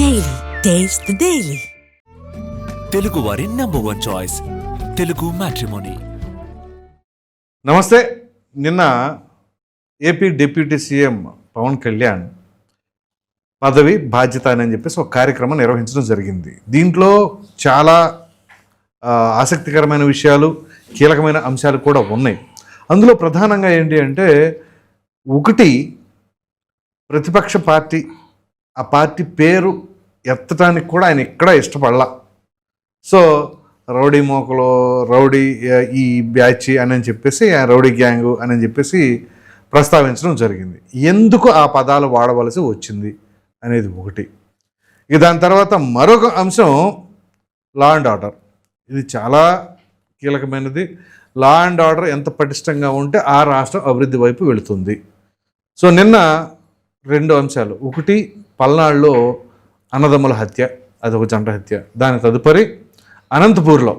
Daily taste the daily. Telugu వారి #1 choice Telugu matrimony. నమస్తే. నిన్న AP deputy CM Pawan Kalyan పదవి బాధ్యత అని చెప్పేసి ఒక కార్యక్రమం నిర్వహించడం జరిగింది. దీంట్లో చాలా ఆసక్తికరమైన విషయాలు, కీలకమైన అంశాలు కూడా ఉన్నాయి. అందులో ప్రధానంగా ఏంటి అంటే, ఒకటి, ప్రతిపక్ష పార్టీ, ఆ పార్టీ పేరు ఎత్తడానికి కూడా ఆయన ఎక్కడా ఇష్టపడలా. సో రౌడీ మోకలో, రౌడీ ఈ బ్యాచ్ అని చెప్పేసి, రౌడీ గ్యాంగు అని చెప్పేసి ప్రస్తావించడం జరిగింది. ఎందుకు ఆ పదాలు వాడవలసి వచ్చింది అనేది ఒకటి. ఇక దాని తర్వాత మరొక అంశం లా అండ్ ఆర్డర్. ఇది చాలా కీలకమైనది. లా అండ్ ఆర్డర్ ఎంత పటిష్టంగా ఉంటే ఆ రాష్ట్రం అభివృద్ధి వైపు వెళుతుంది. సో నిన్న 2 అంశాలు. ఒకటి, పల్నాడులో అన్నదమ్ముల హత్య, అదొక జంట హత్య. దాని తదుపరి అనంతపూర్లో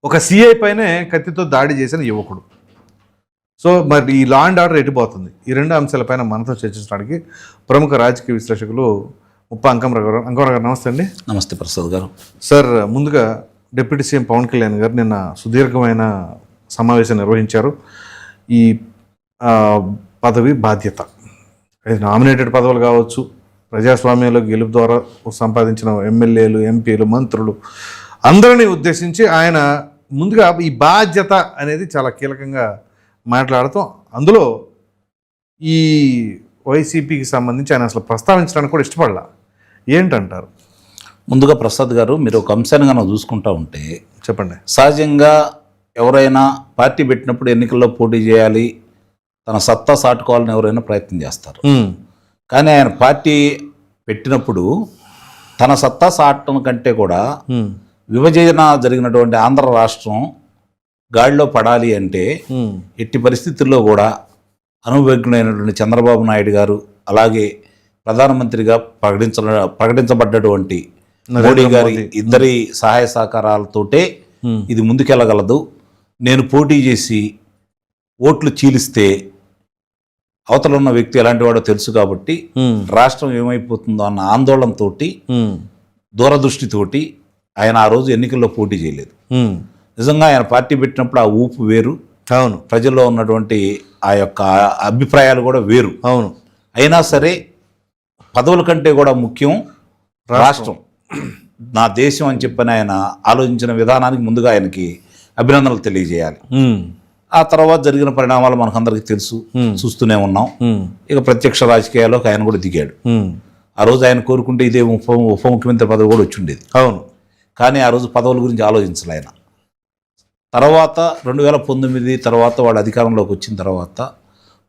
ఒక సిఐ పైనే కత్తితో దాడి చేసిన యువకుడు. సో మరి ఈ లా అండ్ ఆర్డర్ ఎటుపోతుంది? ఈ 2 అంశాలపైన మనతో చర్చించడానికి ప్రముఖ రాజకీయ విశ్లేషకులు ముప్ప అంకమరావు గారు. అంకమరావు గారు నమస్తే అండి. నమస్తే ప్రసాద్ గారు. సార్, ముందుగా డిప్యూటీ సీఎం పవన్ కళ్యాణ్ గారు నిన్న సుదీర్ఘమైన సమావేశం నిర్వహించారు. ఈ పదవి బాధ్యత, అది నామినేటెడ్ పదవులు కావచ్చు, ప్రజాస్వామ్యంలో గెలుపు ద్వారా సంపాదించిన ఎమ్మెల్యేలు, ఎంపీలు, మంత్రులు అందరినీ ఉద్దేశించి ఆయన ముందుగా ఈ బాధ్యత అనేది చాలా కీలకంగా మాట్లాడుతూ, అందులో ఈ వైసీపీకి సంబంధించి ఆయన అసలు ప్రస్తావించడానికి కూడా ఇష్టపడలా. ఏంటంటారు? ముందుగా ప్రసాద్ గారు, మీరు ఒక అంశాన్ని కనుక చూసుకుంటా ఉంటే, చెప్పండి. సహజంగా ఎవరైనా పార్టీ పెట్టినప్పుడు ఎన్నికల్లో పోటీ చేయాలి, తన సత్తా సాటుకోవాలని ఎవరైనా ప్రయత్నం చేస్తారు. కానీ ఆయన పార్టీ పెట్టినప్పుడు తన సత్తా సాటం కంటే కూడా విభజన జరిగినటువంటి ఆంధ్ర రాష్ట్రం గాడిలో పడాలి అంటే ఎట్టి పరిస్థితుల్లో కూడా అనుభవజ్ఞుడైనటువంటి చంద్రబాబు నాయుడు గారు, అలాగే ప్రధానమంత్రిగా ప్రకటించబడ్డటువంటి మోడీ గారి ఇద్దరి సహాయ సహకారాలతోటే ఇది ముందుకెళ్ళగలదు. నేను పోటీ చేసి ఓట్లు చీలిస్తే అవతల ఉన్న వ్యక్తి ఎలాంటి వాడో తెలుసు కాబట్టి రాష్ట్రం ఏమైపోతుందో అన్న ఆందోళనతో, దూరదృష్టితోటి ఆయన ఆ రోజు ఎన్నికల్లో పోటీ చేయలేదు. నిజంగా ఆయన పార్టీ పెట్టినప్పుడు ఆ ఊపు వేరు. అవును. ప్రజల్లో ఉన్నటువంటి ఆ యొక్క అభిప్రాయాలు కూడా వేరు. అవును. అయినా సరే పదవుల కంటే కూడా ముఖ్యం రాష్ట్రం, నా దేశం అని చెప్పని ఆయన ఆలోచించిన విధానానికి ముందుగా ఆయనకి అభినందనలు తెలియజేయాలి. ఆ తర్వాత జరిగిన పరిణామాలు మనకందరికీ తెలుసు, చూస్తూనే ఉన్నాం. ఇక ప్రత్యక్ష రాజకీయాల్లోకి ఆయన కూడా దిగాడు. ఆ రోజు ఆయన కోరుకుంటే ఇదే ఉప ముఖ్యమంత్రి పదవి కూడా వచ్చి ఉండేది. అవును. కానీ ఆ రోజు పదవుల గురించి ఆలోచించాలి ఆయన. తర్వాత 2019 తర్వాత వాళ్ళు అధికారంలోకి వచ్చిన తర్వాత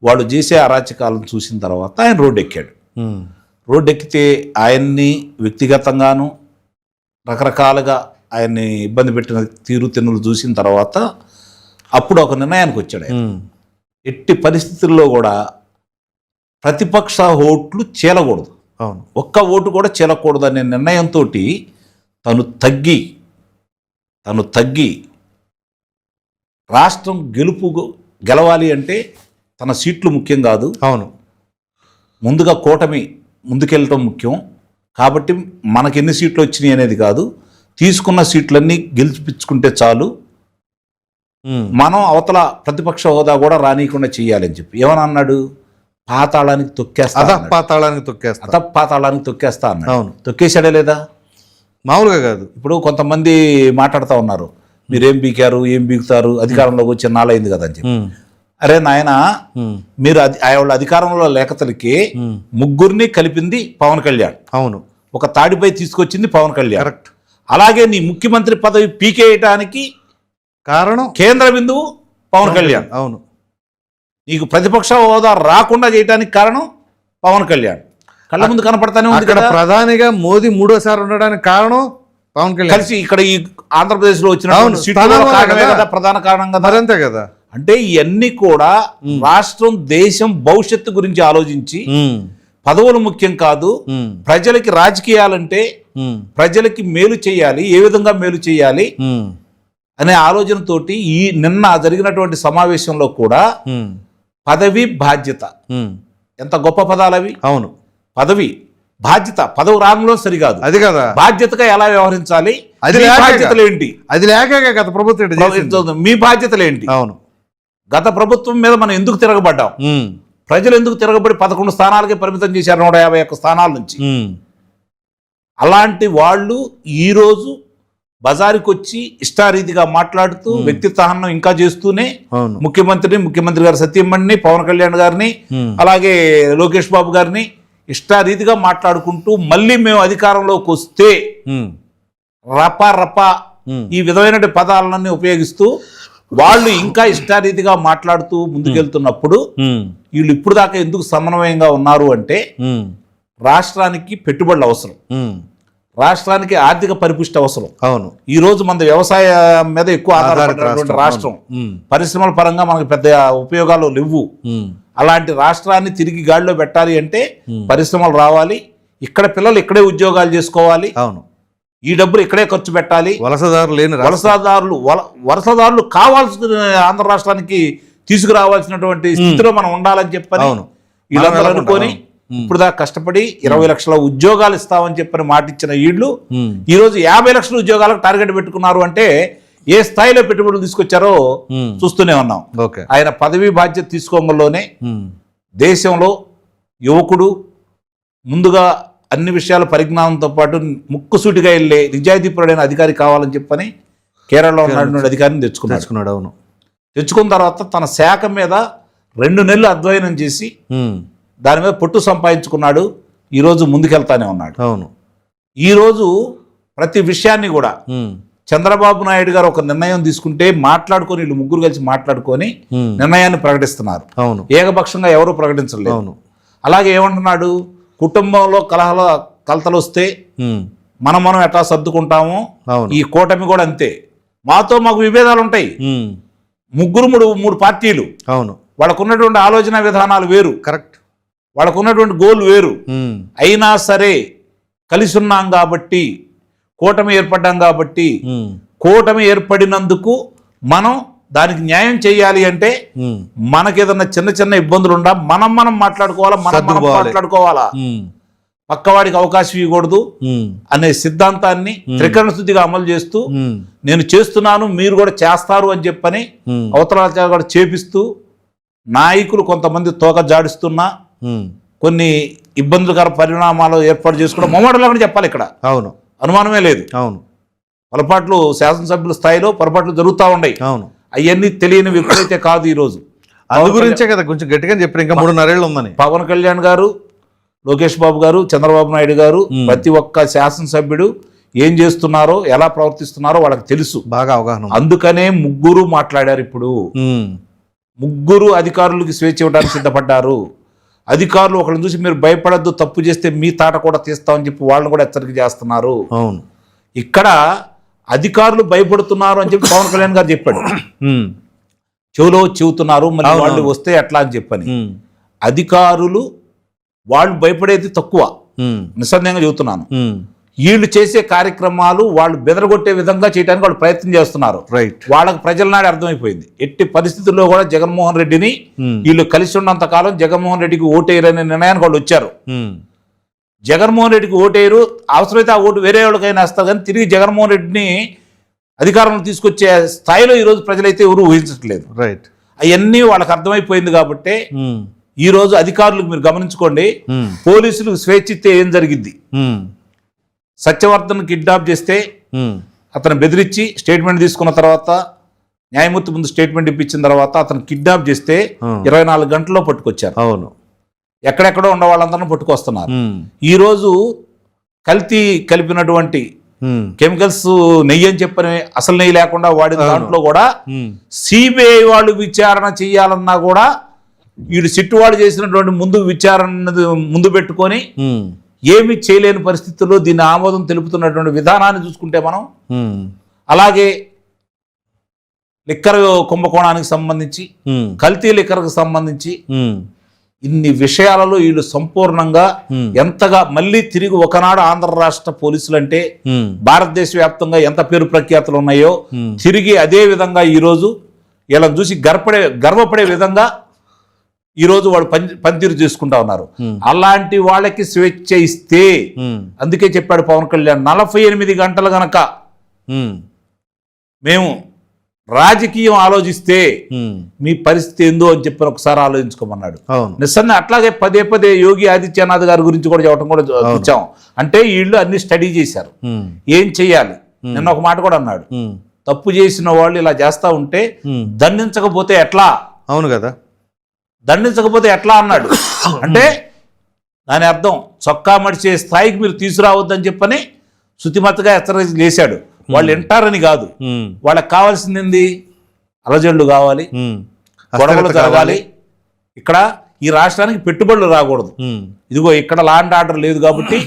వాళ్ళు చేసే అరాచకాలను చూసిన తర్వాత ఆయన రోడ్డు ఎక్కాడు. రోడ్డు ఎక్కితే ఆయన్ని వ్యక్తిగతంగాను రకరకాలుగా ఆయన్ని ఇబ్బంది పెట్టిన తీరుతెన్నులు చూసిన తర్వాత అప్పుడు ఒక నిర్ణయానికి వచ్చాడు ఆయన. ఎట్టి పరిస్థితుల్లో కూడా ప్రతిపక్ష ఓట్లు చీలకూడదు, ఒక్క ఓటు కూడా చీలకూడదు అనే నిర్ణయంతో తను తగ్గి రాష్ట్రం గెలవాలి అంటే తన సీట్లు ముఖ్యం కాదు. అవును. ముందుగా కూటమి ముందుకెళ్ళటం ముఖ్యం. కాబట్టి మనకి ఎన్ని సీట్లు వచ్చినాయి అనేది కాదు, తీసుకున్న సీట్లన్నీ గెలిచిపించుకుంటే చాలు, మనం అవతల ప్రతిపక్ష హోదా కూడా రానియకుండా చెయ్యాలని చెప్పి ఏమని అన్నాడు? పాతాళానికి తొక్కేస్తా అన్నాడు. అవును. తొక్కేశాడే లేదా? మామూలుగా కాదు. ఇప్పుడు కొంతమంది మాట్లాడుతూ ఉన్నారు, మీరేం బీకారు, ఏం బీకుతారు, అధికారంలోకి వచ్చి నాలైంది కదా అని చెప్పి. అరే నాయన, మీరు వాళ్ళ అధికారంలో లేఖతలకి ముగ్గురిని కలిపింది పవన్ కళ్యాణ్. అవును. ఒక తాడిపై తీసుకొచ్చింది పవన్ కళ్యాణ్. కరెక్ట్. అలాగే నీ ముఖ్యమంత్రి పదవి పీకేయటానికి కారణం కేంద్ర బిందువు పవన్ కళ్యాణ్. అవును. నీకు ప్రతిపక్ష హోదా రాకుండా చేయడానికి కారణం పవన్ కళ్యాణ్. కళ్ళ ముందు కనపడతానే ఉంది కదా. ప్రధానిగా మోదీ 3వ సారి ఉండడానికి కారణం పవన్ కళ్యాణ్. కలిసి ఇక్కడ ఈ ఆంధ్రప్రదేశ్ లో వచ్చిన ప్రధాన కారణం కదా. అంతే కదా. అంటే ఇవన్నీ కూడా రాష్ట్రం, దేశం భవిష్యత్తు గురించి ఆలోచించి, పదవులు ముఖ్యం కాదు, ప్రజలకి రాజకీయాలంటే ప్రజలకి మేలు చేయాలి, ఏ విధంగా మేలు చేయాలి అనే ఆలోచనతోటి ఈ నిన్న జరిగినటువంటి సమావేశంలో కూడా పదవి బాధ్యత, ఎంత గొప్ప పదాలు అవి. అవును. పదవి బాధ్యత పదవి రాంగ్లో సరికాదు, అది కదా, బాధ్యతగా ఎలా వ్యవహరించాలి, అది మీ లేక బాధ్యతలు ఏంటి, అది లేక గత ప్రభుత్వం ఇట్లా చేసింది. మీ బాధ్యతలు ఏంటి. అవును, గత ప్రభుత్వం మీద మనం ఎందుకు తిరగబడ్డాం, ప్రజలు ఎందుకు తిరగబడి 11 స్థానాలకే పరిమితం చేశారు 151 స్థానాల నుంచి. అలాంటి వాళ్ళు ఈరోజు బజారుకి వచ్చి ఇష్టారీతిగా మాట్లాడుతూ వ్యక్తిత్వ హననం ఇంకా చేస్తూనే ముఖ్యమంత్రి గారి సత్యమణిని, పవన్ కళ్యాణ్ గారిని, అలాగే లోకేష్ బాబు గారిని ఇష్టారీతిగా మాట్లాడుకుంటూ మళ్ళీ మేము అధికారంలోకి వస్తే రపా ఈ విధమైన పదాలన్నీ ఉపయోగిస్తూ వాళ్ళు ఇంకా ఇష్టారీతిగా మాట్లాడుతూ ముందుకెళ్తున్నప్పుడు వీళ్ళు ఇప్పుడు దాకా ఎందుకు సమన్వయంగా ఉన్నారు అంటే రాష్ట్రానికి పెట్టుబడులు అవసరం, రాష్ట్రానికి ఆర్థిక పరిపుష్టి అవసరం. అవును, ఈ రోజు మన వ్యవసాయం మీద ఎక్కువ ఆధారపడినటువంటి రాష్ట్రం, పరిశ్రమల పరంగా మనకు పెద్ద ఉపయోగాలు లేవు. అలాంటి రాష్ట్రాన్ని తిరిగి గాడిలో పెట్టాలి అంటే పరిశ్రమలు రావాలి, ఇక్కడ పిల్లలు ఇక్కడే ఉద్యోగాలు చేసుకోవాలి, అవును, ఈ డబ్బులు ఇక్కడే ఖర్చు పెట్టాలి. వలసదారులు కావాల్సిన ఆంధ్ర రాష్ట్రానికి తీసుకురావాల్సినటువంటి స్థితిలో మనం ఉండాలని చెప్పని వీళ్ళందరూ అనుకొని ఇప్పుడు దాకా కష్టపడి 20 లక్షల ఉద్యోగాలు ఇస్తామని చెప్పని మాట ఇచ్చిన వీళ్ళు ఈ రోజు 50 లక్షల ఉద్యోగాలకు టార్గెట్ పెట్టుకున్నారు అంటే ఏ స్థాయిలో పెట్టుబడులు తీసుకొచ్చారో చూస్తూనే ఉన్నాం. ఆయన పదవీ బాధ్యత తీసుకోవడంలోనే దేశంలో యువకుడు ముందుగా అన్ని విషయాల పరిజ్ఞానంతో పాటు ముక్కుసూటిగా వెళ్ళే నిజాయితీపరుడైన అధికారి కావాలని చెప్పని కేరళలో ఉన్నటువంటి అధికారిని తెచ్చుకున్నాడు. అవును, తెచ్చుకున్న తర్వాత తన శాఖ మీద 2 నెలలు అధ్యయనం చేసి దాని మీద పొట్టు సంపాదించుకున్నాడు. ఈరోజు ముందుకెళ్తానే ఉన్నాడు. అవును, ఈరోజు ప్రతి విషయాన్ని కూడా చంద్రబాబు నాయుడు గారు ఒక నిర్ణయం తీసుకుంటే మాట్లాడుకొని వీళ్ళు ముగ్గురు కలిసి మాట్లాడుకొని నిర్ణయాన్ని ప్రకటిస్తున్నారు. అవును, ఏకపక్షంగా ఎవరు ప్రకటించలేదు. అవును, అలాగే ఏమంటున్నాడు, కుటుంబంలో కలతలు వస్తే మనం ఎట్లా సర్దుకుంటామో ఈ కూటమి కూడా అంతే, మాకు విభేదాలు ఉంటాయి, మూడు పార్టీలు, అవును, వాళ్ళకు ఉన్నటువంటి ఆలోచన విధానాలు వేరు, కరెక్ట్, వాళ్ళకు ఉన్నటువంటి గోల్ వేరు, అయినా సరే కలిసి ఉన్నాం కాబట్టి కూటమి ఏర్పడ్డాం కాబట్టి కూటమి ఏర్పడినందుకు మనం దానికి న్యాయం చేయాలి అంటే మనకేదన్నా చిన్న ఇబ్బందులు ఉండా మనం మాట్లాడుకోవాలా, పక్కవాడికి అవకాశం ఇవ్వకూడదు అనే సిద్ధాంతాన్ని త్రికరణ శుద్ధిగా అమలు చేస్తూ నేను చేస్తున్నాను మీరు కూడా చేస్తారు అని చెప్పని అవతల కూడా చేపిస్తూ నాయకులు కొంతమంది తోక జాడిస్తున్నా కొన్ని ఇబ్బందులకర పరిణామాలు ఏర్పాటు చేసుకోవడం మొమ్మటంలో చెప్పాలి. ఇక్కడ అవును, అనుమానమే లేదు. అవును, పొరపాట్లు శాసనసభ్యుల స్థాయిలో పొరపాట్లు జరుగుతూ ఉన్నాయి. అవును, అవన్నీ తెలియని వ్యక్తులైతే కాదు. ఈ రోజు అందు గురించే కదా కొంచెం గట్టిగా చెప్పారు, ఇంకా 3.5 ఏళ్ళు ఉందని. పవన్ కళ్యాణ్ గారు, లోకేష్ బాబు గారు, చంద్రబాబు నాయుడు గారు, ప్రతి ఒక్క శాసనసభ్యుడు ఏం చేస్తున్నారో ఎలా ప్రవర్తిస్తున్నారో వాళ్ళకి తెలుసు, బాగా అవగాహన. అందుకనే ముగ్గురు మాట్లాడారు. ఇప్పుడు ముగ్గురు అధికారులకి స్వేచ్ఛ ఇవ్వడానికి సిద్ధపడ్డారు. అధికారులు ఒకళ్ళని చూసి మీరు భయపడద్దు, తప్పు చేస్తే మీ తాట కూడా తీస్తామని చెప్పి వాళ్ళని కూడా హెచ్చరిక చేస్తున్నారు. అవును, ఇక్కడ అధికారులు భయపడుతున్నారు అని చెప్పి పవన్ కళ్యాణ్ గారు చెప్పాడు. చెవులో చెబుతున్నారు, మళ్ళీ వాళ్ళు వస్తే ఎట్లా అని చెప్పని. అధికారులు వాళ్ళు భయపడేది తక్కువ, నిస్సందేహంగా చెబుతున్నాను. వీళ్ళు చేసే కార్యక్రమాలు వాళ్ళు బెదరగొట్టే విధంగా చేయడానికి వాళ్ళు ప్రయత్నం చేస్తున్నారు. వాళ్ళకి ప్రజల నాడు అర్థమైపోయింది. ఎట్టి పరిస్థితుల్లో కూడా జగన్మోహన్ రెడ్డిని వీళ్ళు కలిసి ఉన్నంత కాలం జగన్మోహన్ రెడ్డికి ఓటేయరనే నిర్ణయానికి వాళ్ళు వచ్చారు. జగన్మోహన్ రెడ్డికి ఓటేయరు, అవసరమైతే ఆ ఓటు వేరే వాళ్ళకైనా వేస్తారు, కానీ తిరిగి జగన్మోహన్ రెడ్డిని అధికారంలో తీసుకొచ్చే స్థాయిలో ఈరోజు ప్రజలైతే ఎవరు ఊహించట్లేదు. అవన్నీ వాళ్ళకి అర్థమైపోయింది. కాబట్టి ఈ రోజు అధికారులకు మీరు గమనించుకోండి, పోలీసులకు స్వేచ్ఛ ఇస్తే ఏం జరిగింది. సత్యవర్ధన్ కిడ్నాప్ చేస్తే అతను బెదిరించి స్టేట్మెంట్ తీసుకున్న తర్వాత న్యాయమూర్తి ముందు స్టేట్మెంట్ ఇప్పించిన తర్వాత అతను కిడ్నాప్ చేస్తే 24 గంటల్లో పట్టుకొచ్చారు. అవును, ఎక్కడెక్కడో ఉన్న వాళ్ళందరినీ పట్టుకొస్తున్నారు. ఈ రోజు కల్తీ కలిపినటువంటి కెమికల్స్ నెయ్యి అని చెప్పని అసలు నెయ్యి లేకుండా వాడిన దాంట్లో కూడా సిబిఐ వాళ్ళు విచారణ చేయాలన్నా కూడా వీడు సిట్టు వాళ్ళు చేసినటువంటి ముందు విచారణ ముందు పెట్టుకొని ఏమి చేయలేని పరిస్థితుల్లో దీన్ని ఆమోదం తెలుపుతున్నటువంటి విధానాన్ని చూసుకుంటే మనం, అలాగే లిక్కర్ కుంభకోణానికి సంబంధించి, కల్తీ లిక్కర్కి సంబంధించి ఇన్ని విషయాలలో వీళ్ళు సంపూర్ణంగా ఎంతగా మళ్ళీ తిరిగి ఒకనాడు ఆంధ్ర రాష్ట్ర పోలీసులు అంటే భారతదేశ వ్యాప్తంగా ఎంత పేరు ప్రఖ్యాతులు ఉన్నాయో తిరిగి అదే విధంగా ఈరోజు వీళ్ళని చూసి గర్వపడే విధంగా ఈరోజు వాడు పనితీరు చేసుకుంటా ఉన్నారు. అలాంటి వాళ్ళకి స్వేచ్ఛ ఇస్తే, అందుకే చెప్పాడు పవన్ కళ్యాణ్, 48 గంటలు గనక మేము రాజకీయం ఆలోచిస్తే మీ పరిస్థితి ఏందో అని చెప్పి ఒకసారి ఆలోచించుకోమన్నాడు. నిజంగా అట్లాగే పదే పదే యోగి ఆదిత్యనాథ్ గారి గురించి కూడా చెప్పడం కూడా చూచాం. అంటే వీళ్ళు అన్ని స్టడీ చేశారు, ఏం చెయ్యాలి. నిన్న ఒక మాట కూడా అన్నాడు, తప్పు చేసిన వాళ్ళు ఇలా చేస్తా ఉంటే దండించకపోతే ఎట్లా, అవును కదా, దండించకపోతే ఎట్లా అన్నాడు. అంటే దాని అర్థం చొక్కా మడిచే స్థాయికి మీరు తీసుకురావద్దని చెప్పని శుతిమతగా హెచ్చరిక చేశాడు. వాళ్ళు వింటారని కాదు, వాళ్ళకి కావాల్సింది ఏంది, అలజడులు కావాలి, గొడవలు జరగాలి, ఇక్కడ ఈ రాష్ట్రానికి పెట్టుబడులు రాకూడదు. ఇదిగో ఇక్కడ లా అండ్ ఆర్డర్ లేదు కాబట్టి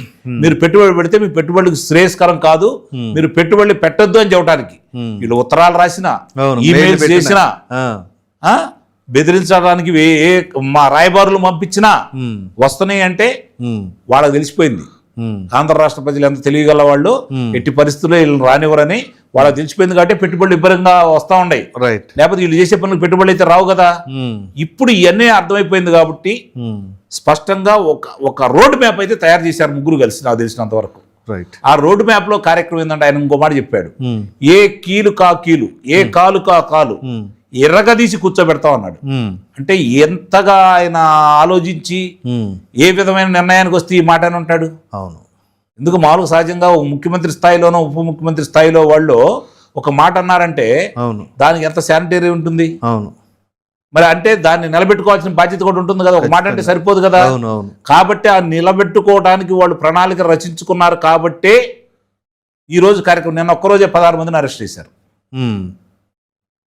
మీరు పెట్టుబడి పెడితే మీ పెట్టుబడులకు శ్రేయస్కరం కాదు, మీరు పెట్టుబడులు పెట్టొద్దు అని చెప్పడానికి వీళ్ళు ఉత్తరాలు రాసినా, ఈమెయిల్స్ చేసినా, బెదిరించడానికి మా రాయబారులు పంపించినా వస్తున్నాయి అంటే వాళ్ళకి తెలిసిపోయింది. ఆంధ్ర రాష్ట్ర ప్రజలు ఎంత తెలియగల వాళ్ళు, ఎట్టి పరిస్థితుల్లో వీళ్ళని రానివ్వరని వాళ్ళకి తెలిసిపోయింది కాబట్టి పెట్టుబడులు ఇబ్బందిగా వస్తూ ఉన్నాయి. లేకపోతే వీళ్ళు చేసే పనులకు పెట్టుబడులు అయితే రావు కదా. ఇప్పుడు ఇవన్నీ అర్థమైపోయింది కాబట్టి స్పష్టంగా ఒక రోడ్ మ్యాప్ అయితే తయారు చేశారు ముగ్గురు కలిసి, నాకు తెలిసినంత వరకు. ఆ రోడ్ మ్యాప్ లో కార్యక్రమం ఏంటంటే ఆయన ఇంకో మాట చెప్పాడు, ఏ కీలు కా కీలు, ఏ కాలు కా కాలు ఎర్రగదీసి కూర్చోబెడతాం అన్నాడు. అంటే ఎంతగా ఆయన ఆలోచించి ఏ విధమైన నిర్ణయానికి వస్తే ఈ మాట అని ఉంటాడు. అవును, ఎందుకు మామూలుగా సహజంగా ముఖ్యమంత్రి స్థాయిలోనో ఉప ముఖ్యమంత్రి స్థాయిలో వాళ్ళు ఒక మాట అన్నారంటే దానికి ఎంత శానిటరీ ఉంటుంది. అవును, మరి అంటే దాన్ని నిలబెట్టుకోవాల్సిన బాధ్యత కూడా ఉంటుంది కదా. ఒక మాట అంటే సరిపోదు కదా. కాబట్టి ఆ నిలబెట్టుకోవడానికి వాళ్ళు ప్రణాళిక రచించుకున్నారు కాబట్టే ఈరోజు కార్యక్రమం. నిన్న ఒక్కరోజే 16 మందిని అరెస్ట్ చేశారు.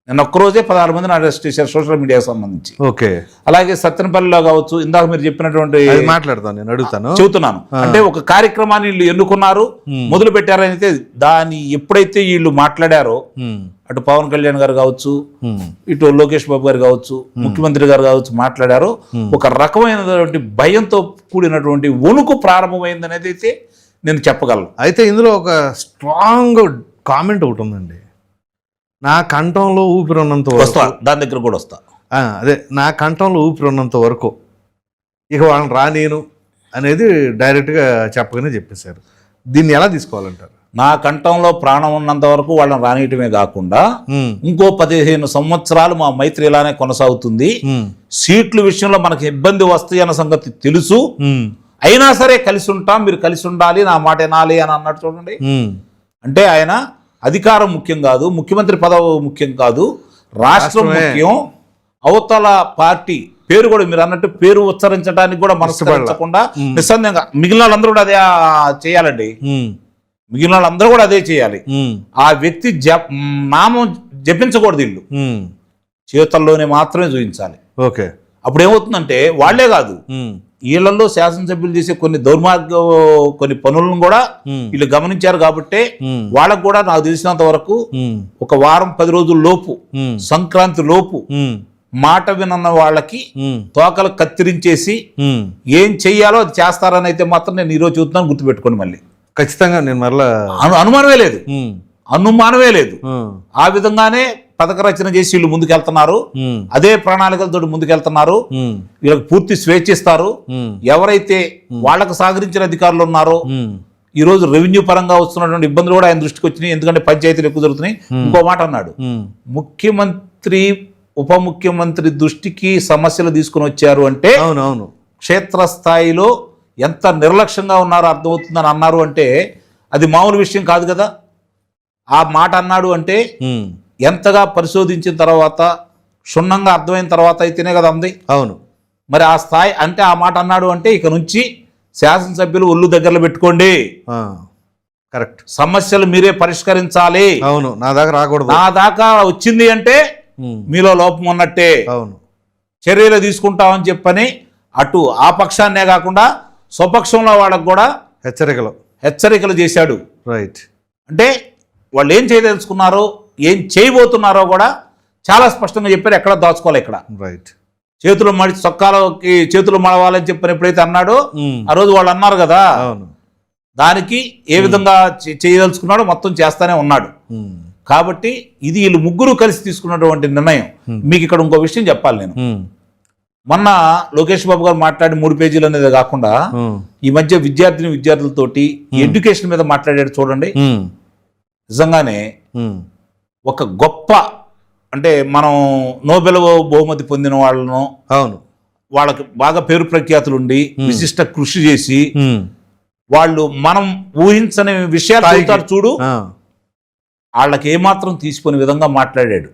నిన్న ఒక్కరోజే 16 మందిని అరెస్ట్ చేశారు సోషల్ మీడియాకి సంబంధించి. ఓకే, అలాగే సత్తెనపల్లిలో కావచ్చు, ఇందాక మీరు చెప్పినటువంటి మాట్లాడతాను, నేను అడుగుతాను, చెబుతున్నాను. అంటే ఒక కార్యక్రమాన్ని వీళ్ళు ఎన్నుకున్నారు, మొదలు పెట్టారని అయితే దాన్ని ఎప్పుడైతే వీళ్ళు మాట్లాడారో, అటు పవన్ కళ్యాణ్ గారు కావచ్చు, ఇటు లోకేష్ బాబు గారు కావచ్చు, ముఖ్యమంత్రి గారు కావచ్చు, మాట్లాడారో ఒక రకమైనటువంటి భయంతో కూడినటువంటి వణుకు ప్రారంభమైంది అనేది అయితే నేను చెప్పగలను. అయితే ఇందులో ఒక స్ట్రాంగ్ కామెంట్ ఒకటి ఉందండి, నా కంఠంలో ఊపిరి ఉన్నంత వరకు, దాని దగ్గర కూడా వస్తా, అదే నా కంఠంలో ఊపిరి ఉన్నంత వరకు ఇక వాళ్ళని రానేను అనేది డైరెక్ట్గా చెప్పగానే చెప్పేశారు. దీన్ని ఎలా తీసుకోవాలంటారు? నా కంఠంలో ప్రాణం ఉన్నంత వరకు వాళ్ళని రానియటమే కాకుండా ఇంకో 15 సంవత్సరాలు మా మైత్రి ఇలానే కొనసాగుతుంది. సీట్ల విషయంలో మనకి ఇబ్బంది వస్తాయి అన్న సంగతి తెలుసు, అయినా సరే కలిసి ఉంటాం, మీరు కలిసి ఉండాలి, నా మాట వినాలి అని అన్నట్టు చూడండి. అంటే ఆయన అధికారం ముఖ్యం కాదు, ముఖ్యమంత్రి పదవి ముఖ్యం కాదు, రాష్ట్రం ముఖ్యం. అవతల పార్టీ పేరు కూడా మీరు అన్నట్టు పేరు ఉచ్చరించడానికి కూడా మనసు పెంచకుండా నిస్సందేహంగా మిగిలిన వాళ్ళందరూ కూడా అదే చేయాలండి. మిగిలిన వాళ్ళందరూ కూడా అదే చేయాలి. ఆ వ్యక్తి నామం జపించకూడదు, వీళ్ళు చేతల్లోనే మాత్రమే చూపించాలి. ఓకే, అప్పుడు ఏమవుతుందంటే వాళ్లే కాదు, వీళ్ళల్లో శాసనసభ్యులు చేసే కొన్ని పనులను కూడా వీళ్ళు గమనించారు కాబట్టి వాళ్ళకు కూడా నాకు తెలిసినంత వరకు ఒక వారం 10 రోజుల లోపు, సంక్రాంతి లోపు మాట వినన్న వాళ్ళకి తోకలు కత్తిరించేసి ఏం చెయ్యాలో అది చేస్తారని అయితే మాత్రం నేను ఈరోజు చూస్తున్నాను. గుర్తుపెట్టుకోండి, మళ్ళీ ఖచ్చితంగా నేను మళ్ళీ అనుమానమే లేదు. ఆ విధంగానే పథక రచన చేసి వీళ్ళు ముందుకెళ్తున్నారు, అదే ప్రణాళికలతో ముందుకెళ్తున్నారు. వీళ్ళకి పూర్తి స్వేచ్ఛ ఇస్తారు. ఎవరైతే వాళ్ళకు సహకరించిన అధికారులు ఉన్నారో, ఈ రోజు రెవెన్యూ పరంగా వస్తున్నటువంటి ఇబ్బందులు కూడా ఆయన దృష్టికి వచ్చినాయి, ఎందుకంటే పంచాయతీలు ఎక్కువ జరుగుతున్నాయి. ఇంకో మాట అన్నాడు, ముఖ్యమంత్రి ఉప ముఖ్యమంత్రి దృష్టికి సమస్యలు తీసుకుని వచ్చారు అంటే క్షేత్రస్థాయిలో ఎంత నిర్లక్ష్యంగా ఉన్నారో అర్థమవుతుందని అన్నారు. అంటే అది మామూలు విషయం కాదు కదా. ఆ మాట అన్నాడు అంటే ఎంతగా పరిశోధించిన తర్వాత, క్షుణ్ణంగా అర్థమైన తర్వాత అయితేనే కదా ఉంది. అవును, మరి ఆ స్థాయి అంటే ఆ మాట అన్నాడు అంటే ఇక నుంచి శాసనసభ్యులు ఒళ్ళు దగ్గరలో పెట్టుకోండి, కరెక్ట్, సమస్యలు మీరే పరిష్కరించాలి. అవును, నా దాకా రాకూడదు, నా దాకా వచ్చింది అంటే మీలో లోపం ఉన్నట్టే, అవును, చర్యలు తీసుకుంటామని చెప్పని అటు ఆ పక్షాన్నే కాకుండా స్వపక్షంలో వాళ్ళకు కూడా హెచ్చరికలు చేశాడు. రైట్, అంటే వాళ్ళు ఏం చేయదలుచుకున్నారో, ఏం చేయబోతున్నారో కూడా చాలా స్పష్టంగా చెప్పారు. ఎక్కడ దాచుకోవాలి ఇక్కడ. రైట్, చేతులు మడి చొక్కాలకి చేతులు మడవాలని చెప్పని ఎప్పుడైతే అన్నాడో ఆ రోజు వాళ్ళు అన్నారు కదా, దానికి ఏ విధంగా చేయదలుచుకున్నాడో మొత్తం చేస్తానే ఉన్నాడు. కాబట్టి ఇది వీళ్ళు ముగ్గురు కలిసి తీసుకున్నటువంటి నిర్ణయం. మీకు ఇక్కడ ఇంకో విషయం చెప్పాలి నేను. మొన్న లోకేష్ బాబు గారు మాట్లాడి 3 పేజీలు అనేది కాకుండా ఈ మధ్య విద్యార్థులతోటి ఎడ్యుకేషన్ మీద మాట్లాడాడు చూడండి. నిజంగానే ఒక గొప్ప అంటే మనం నోబెల్ బహుమతి పొందిన వాళ్ళను, అవును, వాళ్ళకి బాగా పేరు ప్రఖ్యాతులు ఉండి విశిష్ట కృషి చేసి వాళ్ళు మనం ఊహించని విషయాలు చెబుతారు చూడు, వాళ్ళకి ఏమాత్రం తీసుకునే విధంగా మాట్లాడాడు.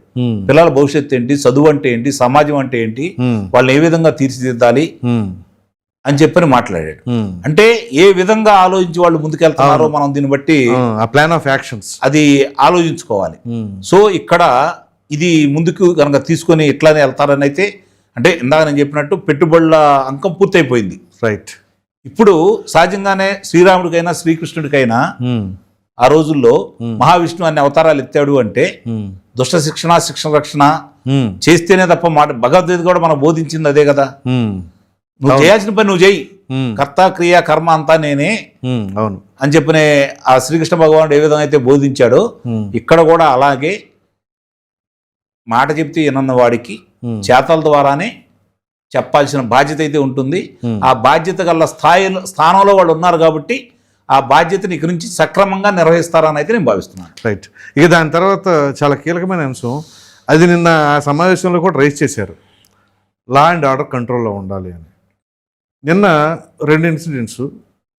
పిల్లల భవిష్యత్తు ఏంటి, చదువు అంటే ఏంటి, సమాజం అంటే ఏంటి, వాళ్ళని ఏ విధంగా తీర్చిదిద్దాలి అని చెప్పని మాట్లాడాడు. అంటే ఏ విధంగా ఆలోచించి వాళ్ళు ముందుకెళ్తున్నారో మనం దీన్ని బట్టి ప్లాన్ ఆఫ్ యాక్షన్స్ అది ఆలోచించుకోవాలి. సో ఇక్కడ ఇది ముందుకు కనుక తీసుకొని ఇట్లానే వెళ్తారని అయితే, అంటే ఇందాక నేను చెప్పినట్టు పెట్టుబడుల అంకం పూర్తయిపోయింది. రైట్. ఇప్పుడు సహజంగానే శ్రీరాముడికైనా శ్రీకృష్ణుడికైనా ఆ రోజుల్లో మహావిష్ణువు అనే అవతారాలు ఎత్తాడు అంటే దుష్ట శిక్షణ, శిక్షణ రక్షణ చేస్తేనే తప్ప భగవద్గీత కూడా మనం బోధించింది అదే కదా. నువ్వు చేయాల్సిన పని నువ్వు చేయి, కర్త క్రియ కర్మ అంతా నేనే అవును అని చెప్పినే ఆ శ్రీకృష్ణ భగవానుడు ఏ విధంగా అయితే బోధించాడో ఇక్కడ కూడా అలాగే మాట చెప్తే వినన్న వాడికి చేతల ద్వారానే చెప్పాల్సిన బాధ్యత అయితే ఉంటుంది. ఆ బాధ్యత గల స్థానంలో వాళ్ళు ఉన్నారు కాబట్టి ఆ బాధ్యతని ఇక్కడి నుంచి సక్రమంగా నిర్వహిస్తారని అయితే నేను భావిస్తున్నాను. రైట్. ఇక దాని తర్వాత చాలా కీలకమైన అంశం, అది నిన్న ఆ సమావేశంలో కూడా రైజ్ చేశారు, లా అండ్ ఆర్డర్ కంట్రోల్లో ఉండాలి అని. నిన్న 2 ఇన్సిడెంట్స్,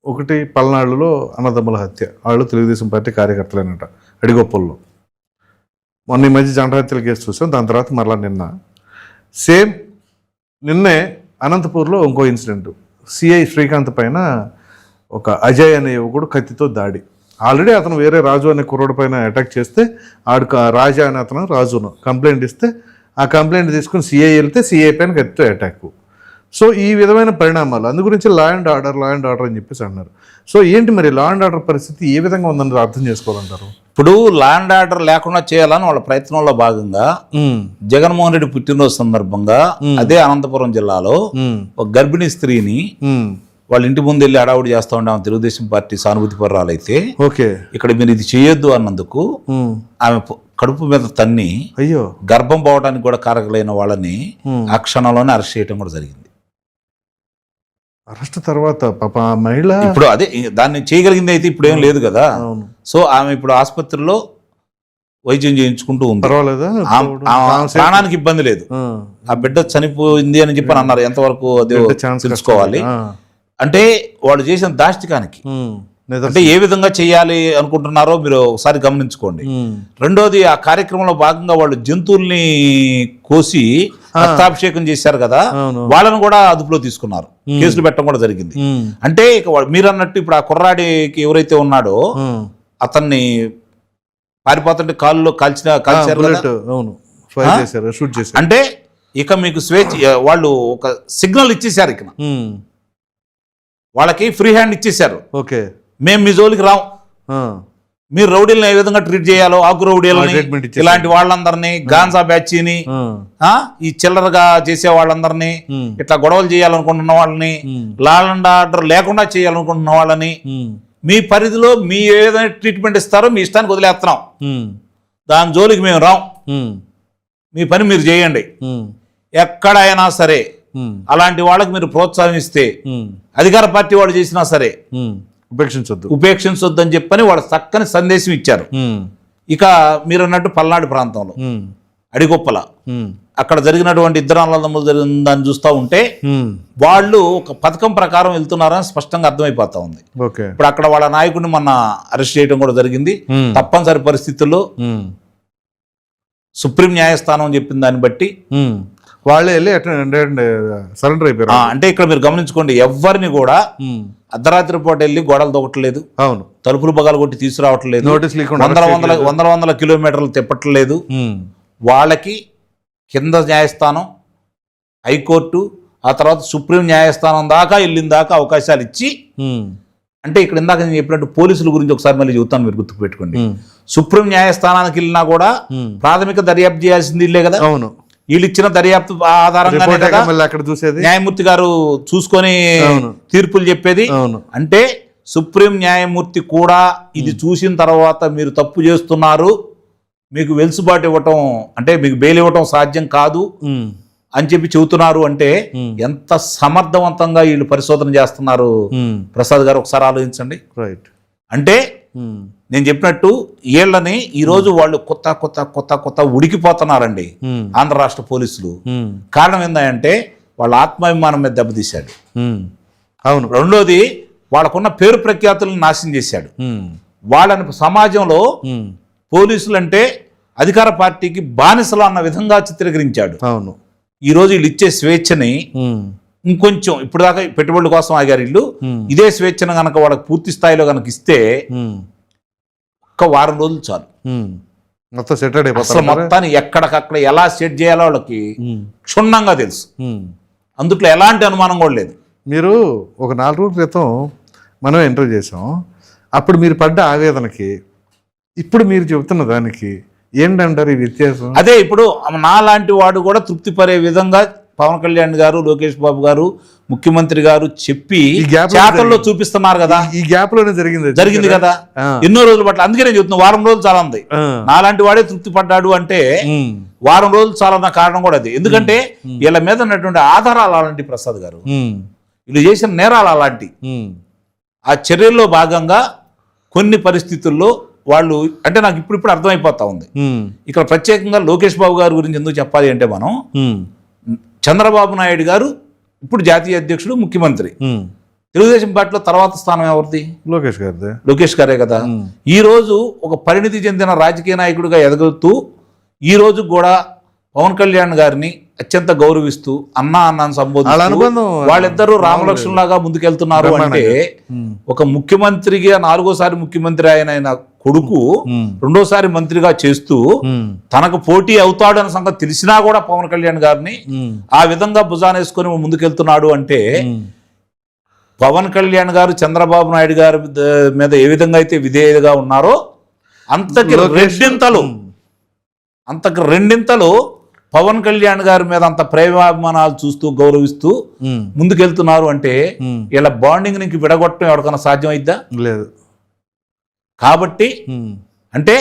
ఒకటి పల్నాడులో అన్నదమ్ముల హత్య, వాళ్ళు తెలుగుదేశం పార్టీ కార్యకర్తలేనట అడిగొప్పల్లో. మొన్న ఈ మధ్య జనహత్యల కేసు చూసాం. దాని తర్వాత మరలా సేమ్ నిన్నే అనంతపూర్లో ఇంకో ఇన్సిడెంట్, సిఐ శ్రీకాంత్ పైన ఒక అజయ్ అనే యువకుడు కత్తితో దాడి. ఆల్రెడీ అతను వేరే రాజు అనే కుర్రోడి పైన అటాక్ చేస్తే రాజా అనే అతను రాజును కంప్లైంట్ ఇస్తే ఆ కంప్లైంట్ తీసుకుని సిఐ వెళ్తే సిఐ పైన కత్తితో అటాక్. సో ఈ విధమైన పరిణామాలు, అందు గురించి లా అండ్ ఆర్డర్ అని చెప్పేసి అన్నారు. సో ఏంటి మరి లా అండ్ ఆర్డర్ పరిస్థితి ఏ విధంగా ఉందని అర్థం చేసుకోవాలంటారు? ఇప్పుడు లా అండ్ ఆర్డర్ లేకుండా చేయాలని వాళ్ళ ప్రయత్నంలో భాగంగా జగన్మోహన్ రెడ్డి పుట్టినరోజు సందర్భంగా అదే అనంతపురం జిల్లాలో ఒక గర్భిణీ స్త్రీని వాళ్ళ ఇంటి ముందు వెళ్ళి అడావుడి చేస్తూ ఉండే ఆమె తెలుగుదేశం పార్టీ సానుభూతి పర్రాలైతే ఓకే ఇక్కడ మీరు ఇది చేయొద్దు అన్నందుకు ఆమె కడుపు మీద తన్ని అయ్యో గర్భం పోవడానికి కూడా కారకులైన వాళ్ళని ఆ క్షణంలోనే అరెస్ట్ చేయడం కూడా జరిగింది. అరెస్ట్ తర్వాత పాప మహిళ ఇప్పుడు అదే దాన్ని చేయగలిగింది అయితే ఇప్పుడు ఏం లేదు కదా. సో ఆమె ఇప్పుడు ఆసుపత్రిలో వైద్యం చేయించుకుంటూ ఉంది. పర్వాలేదా? ప్రాణానికి ఇబ్బంది లేదు. ఆ బిడ్డ చనిపోయింది అని చెప్పి అన్నారు. ఎంతవరకు అదే తెలుసుకోవాలి. అంటే వాళ్ళు చేసిన దాష్టికానికి అంటే ఏ విధంగా చేయాలి అనుకుంటున్నారో మీరు ఒకసారి గమనించుకోండి. రెండోది ఆ కార్యక్రమంలో భాగంగా వాళ్ళు జంతువుల్ని కోసి రక్తాభిషేకం చేశారు కదా, వాళ్ళను కూడా అదుపులో తీసుకున్నారు, కేసులు పెట్టడం కూడా జరిగింది. అంటే ఇక మీరు అన్నట్టు ఇప్పుడు ఆ కుర్రాడికి ఎవరైతే ఉన్నాడో అతన్ని పారిపోతుంటే కాళ్ళు కాల్చారు. అంటే ఇక మీకు స్వేచ్ఛ, వాళ్ళు ఒక సిగ్నల్ ఇచ్చేసారు, ఇక వాళ్ళకి ఫ్రీ హ్యాండ్ ఇచ్చేసారు. ఓకే, మేము మీ జోలికి రాం, మీరు రౌడీలను ఏ విధంగా ట్రీట్ చేయాలో ఆకు రౌడీలని, ఇలాంటి వాళ్ళందరినీ, గాంజా బ్యాచ్ని, ఈ చిల్లరగా చేసే వాళ్ళందరినీ, ఇట్లా గొడవలు చేయాలనుకుంటున్న వాళ్ళని, లా అండ్ ఆర్డర్ లేకుండా చేయాలనుకుంటున్న వాళ్ళని మీ పరిధిలో మీ ఏదైనా ట్రీట్మెంట్ ఇస్తారో మీ ఇష్టానికి వదిలేస్తున్నాం, దాని జోలికి మేము రాం, మీ పని మీరు చేయండి. ఎక్కడైనా సరే అలాంటి వాళ్ళకి మీరు ప్రోత్సహిస్తే, అధికార పార్టీ వాళ్ళు చేసినా సరే ఉపేక్షించొద్దు అని చెప్పని వాళ్ళు చక్కని సందేశం ఇచ్చారు. ఇక మీరు అన్నట్టు పల్నాడు ప్రాంతంలో అడిగొప్పల అక్కడ జరిగినటువంటి ఇద్దరు అన్నదమ్ములు జరిగిందని చూస్తూ ఉంటే వాళ్ళు ఒక పథకం ప్రకారం వెళ్తున్నారని స్పష్టంగా అర్థమైపోతా ఉంది. ఇప్పుడు అక్కడ వాళ్ళ నాయకుడిని మొన్న అరెస్ట్ చేయడం కూడా జరిగింది. తప్పనిసరి పరిస్థితుల్లో సుప్రీం న్యాయస్థానం చెప్పిన దాన్ని బట్టి వాళ్ళే వెళ్ళి సరెండర్ అయిపోయారు. అంటే ఇక్కడ మీరు గమనించుకోండి, ఎవరిని కూడా అర్ధరాత్రి పూట వెళ్ళి గోడలు దొక్కట్లేదు, అవును, తలుపులు బగాలు కొట్టి తీసుకురావట్లేదు, వందల కిలోమీటర్లు తిప్పట్లేదు. వాళ్ళకి కింద న్యాయస్థానం, హైకోర్టు, ఆ తర్వాత సుప్రీం న్యాయస్థానం దాకా వెళ్ళిన దాకా అవకాశాలు ఇచ్చి, అంటే ఇక్కడ ఇందాక నేను చెప్పినట్టు పోలీసుల గురించి ఒకసారి మళ్ళీ చెబుతాను, మీరు గుర్తుకు పెట్టుకోండి. సుప్రీం న్యాయస్థానానికి వెళ్ళినా కూడా ప్రాథమిక దర్యాప్తు చేయాల్సింది ఇల్లే కదా. అవును, వీళ్ళు ఇచ్చిన దర్యాప్తు ఆధారంగా న్యాయమూర్తి గారు చూసుకొని తీర్పులు చెప్పేది. అంటే సుప్రీం న్యాయమూర్తి కూడా ఇది చూసిన తర్వాత మీరు తప్పు చేస్తున్నారు, మీకు వెలుసుబాటు ఇవ్వటం, అంటే మీకు బెయిల్ ఇవ్వటం సాధ్యం కాదు అని చెప్పి చెబుతున్నారు అంటే ఎంత సమర్థవంతంగా వీళ్ళు పరిశోధన చేస్తున్నారు ప్రసాద్ గారు, ఒకసారి ఆలోచించండి. రైట్. అంటే నేను చెప్పినట్టు వీళ్ళని ఈరోజు వాళ్ళు కొత్త కొత్త కొత్త కొత్త ఉడికిపోతున్నారండి ఆంధ్ర రాష్ట్ర పోలీసులు. కారణం ఏంటంటే వాళ్ళ ఆత్మాభిమానం మీద దెబ్బతీశాడు. అవును. రెండోది వాళ్ళకున్న పేరు ప్రఖ్యాతులను నాశనం చేశాడు. వాళ్ళని సమాజంలో పోలీసులు అంటే అధికార పార్టీకి బానిసలు అన్న విధంగా చిత్రీకరించాడు. అవును. ఈరోజు వీళ్ళు ఇచ్చే స్వేచ్ఛని ఇంకొంచెం ఇప్పుడు దాకా పెట్టుబడుల కోసం ఆగారు వీళ్ళు. ఇదే స్వేచ్ఛను కనుక వాళ్ళకి పూర్తి స్థాయిలో కనుక ఇస్తే ఒక్క వారం రోజులు చాలు, మొత్తం సెట్ అసలు మొత్తాన్ని ఎక్కడికక్కడ ఎలా సెట్ చేయాలో వాళ్ళకి క్షుణ్ణంగా తెలుసు. అందుట్లో ఎలాంటి అనుమానం కూడా లేదు. మీరు ఒక 4 రోజుల క్రితం మనం ఇంటర్వ్యూ చేసాం. అప్పుడు మీరు పడ్డ ఆవేదనకి ఇప్పుడు మీరు చెబుతున్న దానికి ఏంటంటారు ఈ వ్యత్యాసం? అదే ఇప్పుడు నా లాంటి వాడు కూడా తృప్తి పడే విధంగా పవన్ కళ్యాణ్ గారు, లోకేష్ బాబు గారు, ముఖ్యమంత్రి గారు చెప్పి చేతల్లో చూపిస్తున్నారు కదా. ఈ గ్యాప్ లోనే జరిగింది కదా ఎన్నో రోజుల పట్ల. అందుకే నేను చెప్తున్నా వారం రోజులు చాలా ఉంది. నాలాంటి వాడే తృప్తి పడ్డాడు అంటే వారం రోజులు చాలా నా కారణం కూడా అది. ఎందుకంటే వీళ్ళ మీద ఉన్నటువంటి ఆధారాలు అలాంటి ప్రసాద్ గారు, వీళ్ళు చేసిన నేరాలు అలాంటి. ఆ చర్యల్లో భాగంగా కొన్ని పరిస్థితుల్లో వాళ్ళు అంటే నాకు ఇప్పుడు అర్థమైపోతా ఉంది. ఇక్కడ ప్రత్యేకంగా లోకేష్ బాబు గారి గురించి ఎందుకు చెప్పాలి అంటే మనం చంద్రబాబు నాయుడు గారు ఇప్పుడు జాతీయ అధ్యక్షుడు, ముఖ్యమంత్రి. తెలుగుదేశం పార్టీలో తర్వాత స్థానం ఎవరిది? లోకేష్ గారే కదా. ఈ రోజు ఒక పరిణితి చెందిన రాజకీయ నాయకుడిగా ఎదుగుతూ ఈ రోజు కూడా పవన్ కళ్యాణ్ గారిని అత్యంత గౌరవిస్తూ అన్నాన్ని సంబోధిస్తూ వాళ్ళిద్దరూ రామలక్ష్మణ్ ముందుకెళ్తున్నారు అంటే ఒక ముఖ్యమంత్రిగా 4వ ముఖ్యమంత్రి ఆయన కొడుకు 2వ మంత్రిగా చేస్తూ తనకు పోటీ అవుతాడన్న సంగతి తెలిసినా కూడా పవన్ కళ్యాణ్ గారిని ఆ విధంగా భుజానేసుకొని ముందుకెళ్తున్నాడు అంటే పవన్ కళ్యాణ్ గారు చంద్రబాబు నాయుడు గారి మీద ఏ విధంగా అయితే విధేయులుగా ఉన్నారో అంతకు రెండింతలు పవన్ కళ్యాణ్ గారి మీద అంత ప్రేమాభిమానాలు చూస్తూ గౌరవిస్తూ ముందుకెళ్తున్నారు అంటే వీళ్ళ బాండింగ్ నీకు విడగొట్టడం ఎవరికైనా సాధ్యం అయిద్దా? లేదు. కాబట్టి అంటే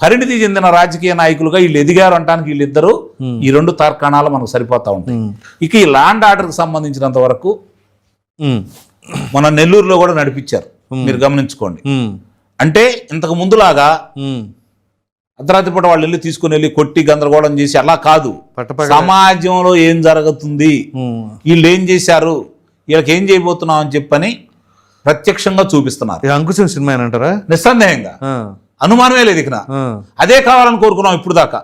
పరిణితి చెందిన రాజకీయ నాయకులుగా వీళ్ళు ఎదిగారు అంటానికి వీళ్ళిద్దరూ ఈ 2 తార్కాణాలు మనకు సరిపోతా ఉంటాయి. ఇక ఈ ల్యాండ్ ఆర్డర్కి సంబంధించినంత వరకు మన నెల్లూరులో కూడా నడిపించారు, మీరు గమనించుకోండి. అంటే ఇంతకు ముందులాగా అర్ధరాత్రి పూట వాళ్ళు వెళ్ళి తీసుకుని వెళ్ళి కొట్టి గందరగోళం చేసి అలా కాదు. సమాజంలో ఏం జరుగుతుంది, వీళ్ళు ఏం చేశారు, వీళ్ళకి ఏం చేయబోతున్నాం అని చెప్పని ప్రత్యక్షంగా చూపిస్తున్నారు. అంకుశం సినిమా అంటారా? నిస్సందేహంగా, అనుమానమే లేదు. ఇక అదే కావాలని కోరుకున్నాం ఇప్పుడు దాకా.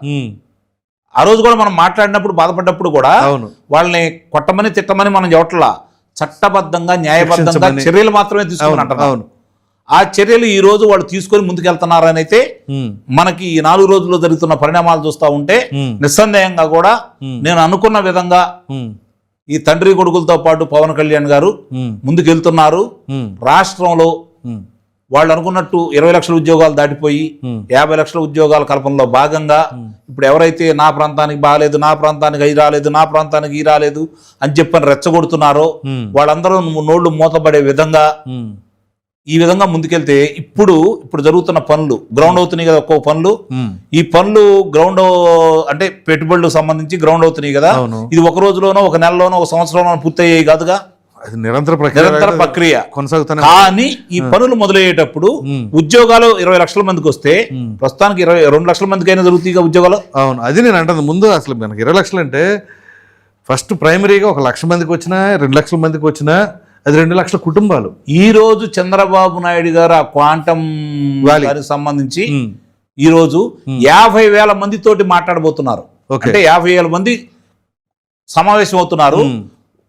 ఆ రోజు కూడా మనం మాట్లాడినప్పుడు బాధపడ్డప్పుడు కూడా వాళ్ళని కొట్టమని తిట్టమని మనం చెప్పట్లా, చట్టబద్ధంగా న్యాయబద్ధంగా చర్యలు మాత్రమే తీసుకుని అంటున్నాం. ఆ చర్యలు ఈ రోజు వాళ్ళు తీసుకొని ముందుకెళ్తున్నారని అయితే మనకి ఈ 4 రోజుల్లో జరుగుతున్న పరిణామాలు చూస్తూ ఉంటే నిస్సందేహంగా కూడా నేను అనుకున్న విధంగా ఈ తండ్రి కొడుకులతో పాటు పవన్ కళ్యాణ్ గారు ముందుకెళ్తున్నారు. రాష్ట్రంలో వాళ్ళు అనుకున్నట్టు 20 లక్షల ఉద్యోగాలు దాటిపోయి 50 లక్షల ఉద్యోగాల కల్పనలో భాగంగా ఇప్పుడు ఎవరైతే నా ప్రాంతానికి బాగాలేదు, నా ప్రాంతానికి అయి రాలేదు, నా ప్రాంతానికి ఈ రాలేదు అని చెప్పని రెచ్చగొడుతున్నారో వాళ్ళందరూ నోళ్లు మూతపడే విధంగా ఈ విధంగా ముందుకెళ్తే ఇప్పుడు జరుగుతున్న పనులు గ్రౌండ్ అవుతున్నాయి కదా. ఒక్కొక్క పనులు ఈ పనులు గ్రౌండ్ అంటే పెట్టుబడులకు సంబంధించి గ్రౌండ్ అవుతున్నాయి కదా. ఇది ఒక రోజులోనో, ఒక నెలలోనో, ఒక సంవత్సరంలోనో పూర్తయ్యాయి కాదుగా, నిరంతర ప్రక్రియ కొనసాగుతుంది. కానీ ఈ పనులు మొదలయ్యేటప్పుడు ఉద్యోగాలు 20 లక్షల మందికి వస్తే ప్రస్తుతానికి 22 లక్షల మందికి అయినా జరుగుతాయి ఉద్యోగాలు. అవును, అది నేను అంటాను. ముందు అసలు మనకి 20 లక్షలు అంటే ఫస్ట్ ప్రైమరీగా 1 లక్ష మందికి వచ్చినా, 2 లక్షల మందికి వచ్చినా అది 2 లక్షల కుటుంబాలు. ఈ రోజు చంద్రబాబు నాయుడు గారు ఆ క్వాంటమ్ వ్యాలీకి సంబంధించి ఈ రోజు 50,000 మందితోటి మాట్లాడబోతున్నారు. అంటే 50,000 మంది సమావేశం అవుతున్నారు.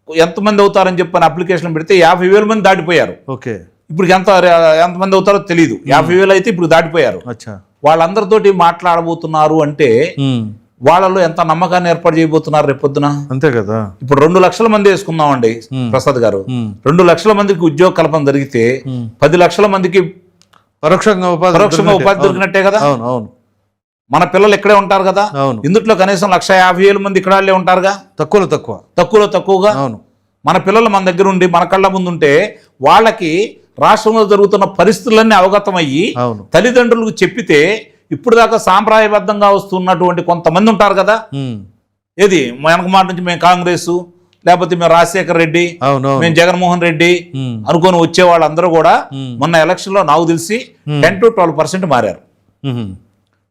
ఎంతమంది అవుతారని చెప్పని అప్లికేషన్ పెడితే 50,000 మంది దాటిపోయారు. ఇప్పుడు ఎంతమంది అవుతారో తెలియదు. 50,000 అయితే ఇప్పుడు దాటిపోయారు. వాళ్ళందరితోటి మాట్లాడబోతున్నారు అంటే వాళ్ళలో ఎంత నమ్మకాన్ని ఏర్పాటు చేయబోతున్నారు రేపొద్దున. అంతే కదా. ఇప్పుడు 2 లక్షల మంది వేసుకుందామండి ప్రసాద్ గారు. 2 లక్షల మందికి ఉద్యోగ కల్పన జరిగితే 10 లక్షల మందికి పరోక్షంగా ఉపాధి దొరికినట్టే కదా. మన పిల్లలు ఇక్కడే ఉంటారు కదా. ఇందులో కనీసం 150,000 మంది ఇక్కడ ఉంటారుగా. తక్కువగా మన పిల్లలు మన దగ్గర ఉండి మన కళ్ళ ముందు ఉంటే వాళ్ళకి రాష్ట్రంలో జరుగుతున్న పరిస్థితులన్నీ అవగతమయ్యి తల్లిదండ్రులకు చెప్పితే ఇప్పుడు దాకా సాంప్రదాయబద్ధంగా వస్తున్నటువంటి కొంతమంది ఉంటారు కదా, ఏది వెనక మాట నుంచి మేము కాంగ్రెస్, లేకపోతే మేము రాజశేఖర్ రెడ్డి, అవునవును. మేము జగన్మోహన్ రెడ్డి అనుకొని వచ్చే వాళ్ళందరూ కూడా మొన్న ఎలక్షన్ లో నాకు తెలిసి 10 to 12% మారారు.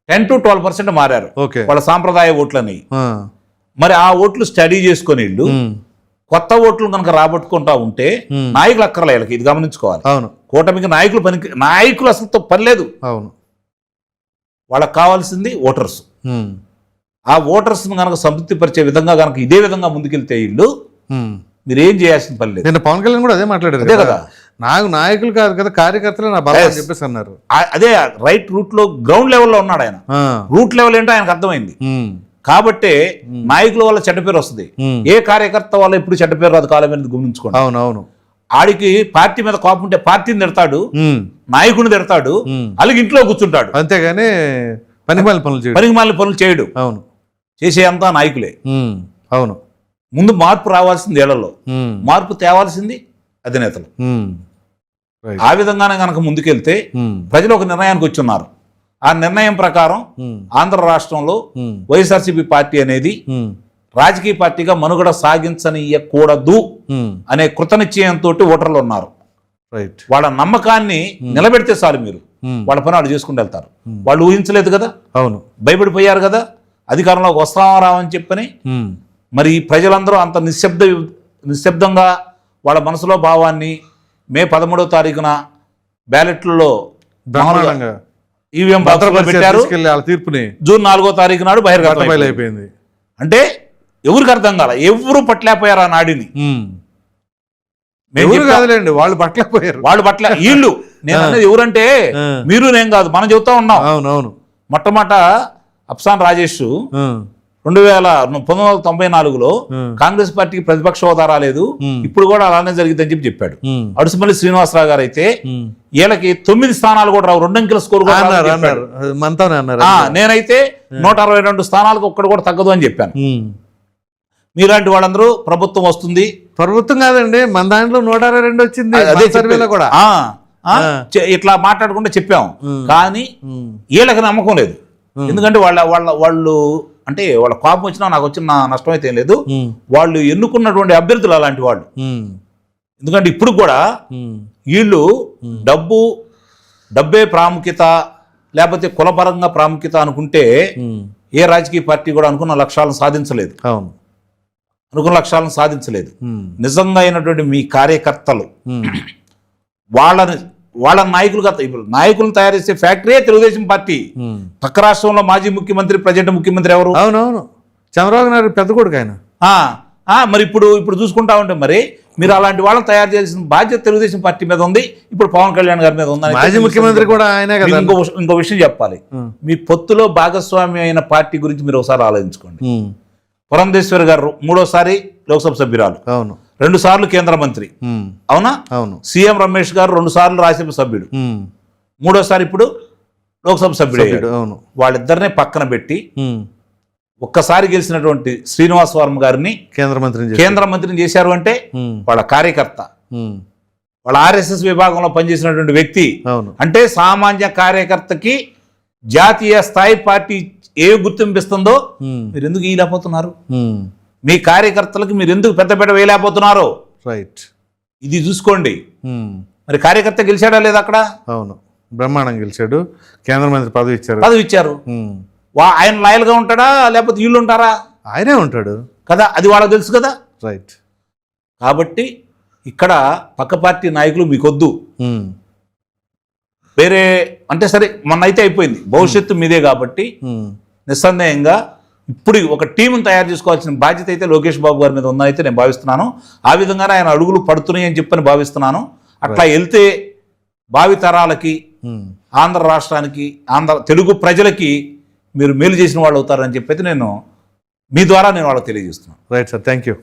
10 to 12% మారారు ఓకే. వాళ్ళ సాంప్రదాయ ఓట్లని. మరి ఆ ఓట్లు స్టడీ చేసుకొని వీళ్ళు కొత్త ఓట్లు కనుక రాబట్టుకుంటా ఉంటే నాయకులు అక్కర్లే వీళ్ళకి, ఇది గమనించుకోవాలి. అవును. కూటమికి నాయకులు అసలు పని లేదు. అవును. వాళ్ళకి కావాల్సింది ఓటర్స్. ఆ ఓటర్స్ కనుక సంతృప్తి పరిచే విధంగా కనుక ఇదే విధంగా ముందుకెళ్తే వీళ్ళు మీరు ఏం చేయాల్సిన పని లేదు. నిన్న పవన్ కళ్యాణ్ కూడా అదే మాట్లాడారు అదే కదా, నాకు నాయకులు కాదు కదా కార్యకర్తలు నా బలం అని చెప్పేసి అన్నారు. అదే రైట్ రూట్ లో గ్రౌండ్ లెవెల్లో ఉన్నాడు ఆయన. రూట్ లెవెల్ ఏంటో ఆయనకు అర్థమైంది. కాబట్టి నాయకుల వల్ల చెడ్డ పేరు వస్తుంది. ఏ కార్యకర్త వల్ల ఇప్పుడు చెడ్డ పేరు రాదు, కాలం మీద గమనించుకోండి. అవునవును. ఆడికి పార్టీ మీద కోపం ఉంటే పార్టీని తిడతాడు, నాయకుడిని తిడతాడు, అలాగే ఇంట్లో కూర్చుంటాడు. అంతేగాని పనికిమాలిన పనులు చేయడు. అవును. చేసే అంతా నాయకులే. అవును. ముందు మార్పు రావాల్సింది ఏళ్లలో, మార్పు తేవాల్సింది అధినేతలు. ఆ విధంగానే కనుక ముందుకెళ్తే ప్రజలు ఒక నిర్ణయానికి వచ్చి ఉన్నారు. ఆ నిర్ణయం ప్రకారం ఆంధ్ర రాష్ట్రంలో వైఎస్ఆర్సీపీ పార్టీ అనేది రాజకీయ పార్టీగా మనుగడ సాగించనీయకూడదు అనే కృతనిశ్చయంతో ఓటర్లు ఉన్నారు. వాళ్ళ నమ్మకాన్ని నిలబెడితే చాలు, మీరు వాళ్ళ పని వాళ్ళు చేసుకుంటూ వెళ్తారు. వాళ్ళు ఊహించలేదు కదా, అవును, భయపడిపోయారు కదా అధికారంలోకి వస్తామని చెప్పని. మరి ప్రజలందరూ అంత నిశ్శబ్దంగా వాళ్ళ మనసులో భావాన్ని మే 13వ తారీఖున బ్యాలెట్లలో ఈవీఎం పెట్టారు. తీర్పుని జూన్ 4వ తారీఖు నాడు బహిర్గతమైపోయింది. అంటే ఎవరికి అర్థం కాల, ఎవరు పట్టలేకపోయారు ఆ నాడిని. కాదులేండి, వాళ్ళు పట్టలేకపోయారు. వాళ్ళు పట్ల వీళ్ళు, నేను అనేది ఎవరంటే మీరు నేను కాదు, మనం చెబుతా ఉన్నాం. అవునవును. మొట్టమొదట అప్సాన్ రాజేష్ 1994లో కాంగ్రెస్ పార్టీకి ప్రతిపక్ష హోదా రాలేదు, ఇప్పుడు కూడా అలానే జరిగిందని చెప్పాడు. అడుసుమల్లి శ్రీనివాసరావు గారు అయితే వీళ్ళకి 9 స్థానాలు కూడా రావు, 2 అంకెల స్కోర్ కూడా నేనైతే 162 స్థానాలకు ఒక్కడు కూడా తగ్గదు అని చెప్పాను. మీలాంటి వాళ్ళందరూ ప్రభుత్వం వస్తుంది, ప్రభుత్వం కాదండి మన దాంట్లో 162 వచ్చింది, అదే సర్వేలో కూడా ఇట్లా మాట్లాడుకుంటే చెప్పాము. కానీ వీళ్ళకి నమ్మకం లేదు. ఎందుకంటే వాళ్ళు అంటే వాళ్ళ కోపం వచ్చినా నాకు వచ్చిన నష్టం అయితే ఏం లేదు. వాళ్ళు ఎన్నుకున్నటువంటి అభ్యర్థులు అలాంటి వాళ్ళు. ఎందుకంటే ఇప్పుడు కూడా వీళ్ళు డబ్బే ప్రాముఖ్యత లేకపోతే కులపరంగా ప్రాముఖ్యత అనుకుంటే ఏ రాజకీయ పార్టీ కూడా అనుకున్న లక్ష్యాలను సాధించలేదు. నిజంగా అయినటువంటి మీ కార్యకర్తలు వాళ్ళ నాయకులను తయారు చేసే ఫ్యాక్టరీయే తెలుగుదేశం పార్టీ. పక్క రాష్ట్రంలో మాజీ ముఖ్యమంత్రి ప్రజెంట్ ముఖ్యమంత్రి ఎవరు? అవునవును, చంద్రబాబు నాయుడు పెద్ద కొడుకు ఆయన. మరి ఇప్పుడు చూసుకుంటా ఉంటే మరి మీరు అలాంటి వాళ్ళని తయారు చేయాల్సిన బాధ్యత తెలుగుదేశం పార్టీ మీద ఉంది, ఇప్పుడు పవన్ కళ్యాణ్ గారి మీద ఉంది. మాజీ ముఖ్యమంత్రి కూడా ఆయనే కదా. ఇంకో విషయం చెప్పాలి, మీ పొత్తులో భాగస్వామ్యం అయిన పార్టీ గురించి మీరు ఒకసారి ఆలోచించుకోండి. పురంధేశ్వరి గారు 3వసారి లోక్సభ సభ్యురాలు, 2 సార్లు కేంద్ర మంత్రి, అవునా? అవును. సీఎం రమేష్ గారు 2 సార్లు రాజ్యసభ సభ్యుడు, 3వసారి ఇప్పుడు లోక్సభ సభ్యుడు. వాళ్ళిద్దరినే పక్కన పెట్టి ఒక్కసారి గెలిచినటువంటి శ్రీనివాస్ వర్మ గారిని కేంద్ర మంత్రిని చేశారు అంటే వాళ్ళ కార్యకర్త, వాళ్ళ RSS విభాగంలో పనిచేసినటువంటి వ్యక్తి. అంటే సామాన్య కార్యకర్తకి జాతీయ స్థాయి పార్టీ ఏ గుర్తింపిస్తుందో మీరు ఎందుకు ఇవ్వలేకపోతున్నారు? మీ కార్యకర్తలకు మీరు ఎందుకు పెద్ద వేయలేకపోతున్నారు? ఇది చూసుకోండి. మరి కార్యకర్త గెలిచాడా లేదా అక్కడ? అవును, బ్రహ్మాండం గెలిచాడు. కేంద్ర మంత్రి పదవి ఇచ్చారు. ఆయన లాయల్ గా ఉంటాడా లేకపోతే వీళ్ళు ఉంటారా? ఆయనే ఉంటాడు కదా, అది వాళ్ళకి తెలుసు కదా. కాబట్టి ఇక్కడ పక్క పార్టీ నాయకులు మీకొద్దు. వేరే అంటే సరే మొన్న అయితే అయిపోయింది, భవిష్యత్తు మీదే కాబట్టి నిస్సందేహంగా ఇప్పుడు ఒక టీంను తయారు చేసుకోవాల్సిన బాధ్యత అయితే లోకేష్ బాబు గారి మీద ఉందైతే నేను భావిస్తున్నాను. ఆ విధంగానే ఆయన అడుగులు పడుతున్నాయి అని చెప్పని భావిస్తున్నాను. అట్లా వెళ్తే భావి తరాలకి, ఆంధ్ర రాష్ట్రానికి, తెలుగు ప్రజలకి మీరు మేలు చేసిన వాళ్ళు అవుతారని చెప్పి నేను మీ ద్వారా వాళ్ళకి తెలియజేస్తున్నాను. Right sir, thank you.